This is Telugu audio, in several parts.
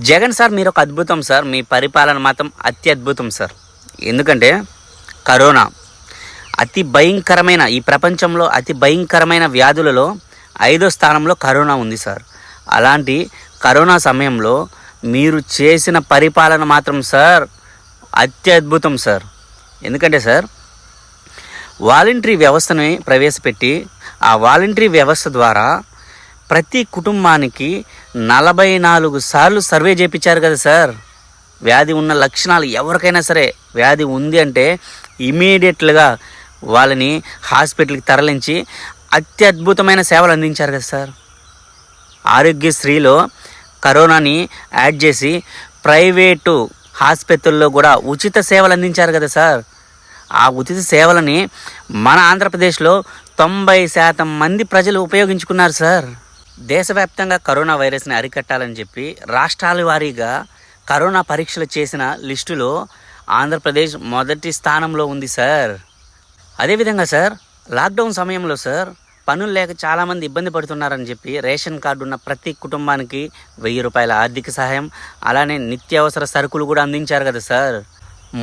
జగన్ సార్ మీరు ఒక అద్భుతం సార్. మీ పరిపాలన మాత్రం అత్యద్భుతం సార్. ఎందుకంటే కరోనా అతి భయంకరమైన, ఈ ప్రపంచంలో అతి భయంకరమైన వ్యాధులలో 5వ స్థానంలో కరోనా ఉంది సార్. అలాంటి కరోనా సమయంలో మీరు చేసిన పరిపాలన మాత్రం సార్ అత్యద్భుతం సార్. ఎందుకంటే సార్ వాలంటరీ వ్యవస్థని ప్రవేశపెట్టి ఆ వాలంటరీ వ్యవస్థ ద్వారా ప్రతి కుటుంబానికి 44 సార్లు సర్వే చేయించారు కదా సార్. వ్యాధి ఉన్న లక్షణాలు ఎవరికైనా సరే వ్యాధి ఉంది అంటే ఇమీడియట్లుగా వాళ్ళని హాస్పిటల్కి తరలించి అత్యద్భుతమైన సేవలు అందించారు కదా సార్. ఆరోగ్యశ్రీలో కరోనాని యాడ్ చేసి ప్రైవేటు హాస్పిటల్లో కూడా ఉచిత సేవలు అందించారు కదా సార్. ఆ ఉచిత సేవలని మన ఆంధ్రప్రదేశ్లో 90% మంది ప్రజలు ఉపయోగించుకున్నారు సార్. దేశవ్యాప్తంగా కరోనా వైరస్ని అరికట్టాలని చెప్పి రాష్ట్రాల వారీగా కరోనా పరీక్షలు చేసిన లిస్టులో ఆంధ్రప్రదేశ్ మొదటి స్థానంలో ఉంది సార్. అదేవిధంగా సార్ లాక్డౌన్ సమయంలో సార్ పనులు లేక చాలామంది ఇబ్బంది పడుతున్నారని చెప్పి రేషన్ కార్డు ఉన్న ప్రతి కుటుంబానికి 1000 రూపాయల ఆర్థిక సహాయం, అలానే నిత్యావసర సరుకులు కూడా అందించారు కదా సార్.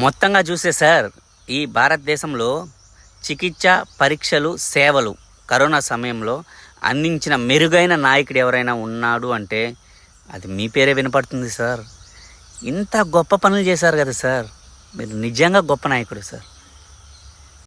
మొత్తంగా చూస్తే సార్ ఈ భారతదేశంలో చికిత్స, పరీక్షలు, సేవలు కరోనా సమయంలో అందించిన మెరుగైన నాయకుడు ఎవరైనా ఉన్నాడు అంటే అది మీ పేరే వినపడుతుంది సార్. ఇంత గొప్ప పనులు చేశారు కదా సార్. మీరు నిజంగా గొప్ప నాయకుడు సార్.